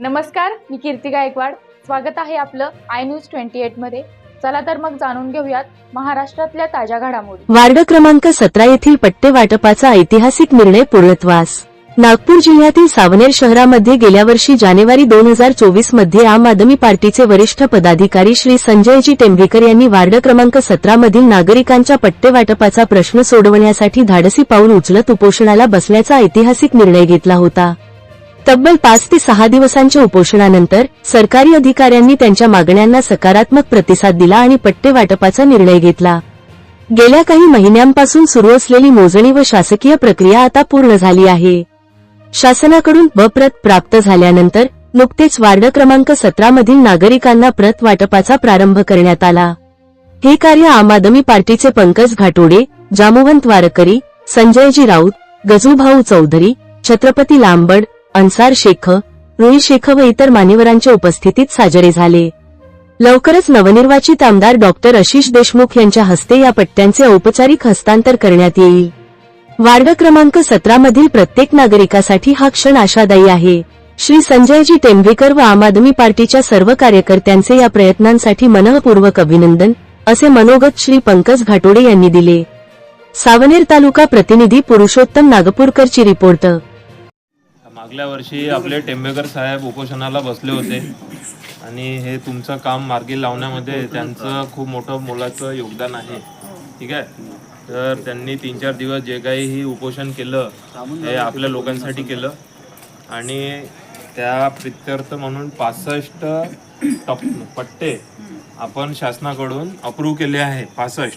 नमस्कार, मी कीर्ती गायकवाड. स्वागत आहे आपलं आय न्यूज 28 मध्ये. चला तर मग जाणून घेऊयात महाराष्ट्रातल्या ताज्या घडामोडी. वार्ड क्रमांक 17 येथील पट्टे वाटपाचा ऐतिहासिक निर्णय पूर्णत्वास. नागपूर जिल्ह्यातील सावनेर शहरामध्ये गेल्या वर्षी जानेवारी 2024 मध्ये आम आदमी पार्टीचे वरिष्ठ पदाधिकारी श्री संजयजी टेंभेकर यांनी वार्ड क्रमांक 17 मधील नागरिकांच्या पट्टे वाटपाचा प्रश्न सोडवण्यासाठी धाडसी पाऊल उचलत उपोषणाला बसण्याचा ऐतिहासिक निर्णय घेतला होता. तब्बल 5 ते 6 दिवसांच्या उपोषणानंतर सरकारी अधिकाऱ्यांनी त्यांच्या मागण्यांना सकारात्मक प्रतिसाद दिला आणि पट्टे वाटपाचा निर्णय घेतला. गेल्या काही महिन्यांपासून सुरू असलेली मोजणी व शासकीय प्रक्रिया आता पूर्ण झाली आहे. शासनाकडून प्रत प्राप्त झाल्यानंतर नुकतेच वार्ड क्रमांक 17 मधील नागरिकांना प्रत वाटपाचा प्रारंभ करण्यात आला. हे कार्य आम आदमी पार्टीचे पंकज घाटोडे, जामुवंत वारकरी, संजयजी राऊत, गजूभाऊ चौधरी, छत्रपती लांबड, अन्सार शेख, रुई शेख व इतर मान्यवरांच्या उपस्थितीत साजरे झाले. लवकरच नवनिर्वाचित आमदार डॉक्टर आशिष देशमुख यांच्या हस्ते या पट्ट्यांचे औपचारिक हस्तांतर करण्यात येईल. वार्ड क्रमांक 17 मधील प्रत्येक नागरिकासाठी हा क्षण आशादायी आहे. श्री संजयजी टेंभेकर व आम आदमी पार्टीच्या सर्व कार्यकर्त्यांचे या प्रयत्नांसाठी मनःपूर्वक अभिनंदन, असे मनोगत श्री पंकज घाटोडे यांनी दिले. सावनेर तालुका प्रतिनिधी पुरुषोत्तम नागपूरकरची रिपोर्ट. मागल्या वर्षी आपले टेंभेकर साहेब उपोषणाला बसले होते आणि हे तुमचं काम मार्गी लावण्यामध्ये त्यांचं खूप मोठं मोलाचं योगदान आहे. ठीक आहे. तर त्यांनी 3-4 दिवस जे काही उपोषण केलं हे आपल्या लोकांसाठी केलं आणि त्या प्रित्यर्थ म्हणून 65 पट्टे आपण शासनाकडून अप्रूव्ह केले आहे. 65.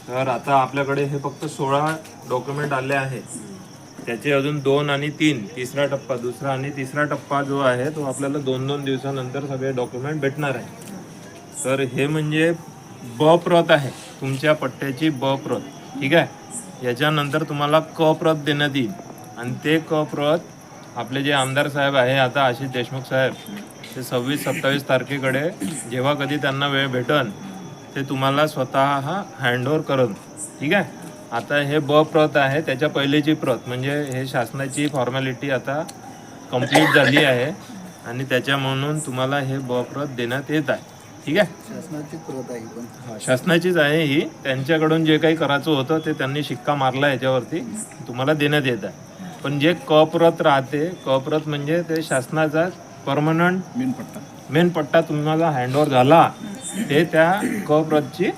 तर आता आपल्याकडे हे फक्त 16 डॉक्युमेंट आले आहे. त्याचे अजून 2 आणि 3 तिसरा टप्पा, दुसरा आणि तिसरा टप्पा जो आहे तो आपल्याला 2-2 दिवसानंतर सगळे डॉक्युमेंट भेटणार आहे. तर हे म्हणजे प्रत आहे, तुमच्या पट्ट्याची प्रत. ठीक आहे. याच्यानंतर तुम्हाला प्रत देण्यात येईल आणि ते प्रत आपले जे आमदार साहेब आहे आता आशिष देशमुख साहेब, ते 26-27 तारखेकडे जेव्हा कधी त्यांना वेळ भेटन ते तुम्हाला स्वतः हँडओव्हर करन. ठीक आहे. आता हे प्रत आहे, त्याच्या पहिलेची प्रत म्हणजे हे शासनाची फॉर्मॅलिटी आता कंप्लीट झाली आहे आणि त्याच्या म्हणून तुम्हाला हे प्रत देण्यात येत आहे. ठीक आहे. शासनाची प्रत आहे पण शासनाचीच आहे ही. त्यांच्याकडून जे काही करायचं होतं ते त्यांनी शिक्का मारला याच्यावरती, तुम्हाला देण्यात येत आहे. पण जे प्रत राहते, प्रत म्हणजे ते शासनाचा परमनंट मेन पट्टा तुम्हाला हँडओव्हर झाला ते त्या प्रतची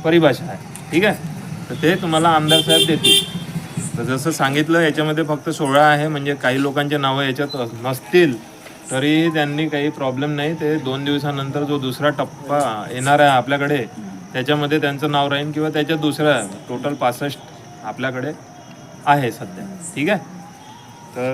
परिभाषा आहे. ठीक आहे. तर ते तुम्हाला आमदार साहेब देतील. तर जसं सांगितलं याच्यामध्ये फक्त 16 आहे, म्हणजे काही लोकांचे नावं याच्यात नसतील तरी त्यांनी काही प्रॉब्लेम नाही. ते 2 दिवसानंतर जो दुसरा टप्पा येणार आहे आपल्याकडे त्याच्यामध्ये त्यांचं नाव राहील किंवा त्याच्यात दुसरा. टोटल 65 आपल्याकडे आहे सध्या. ठीक आहे. तर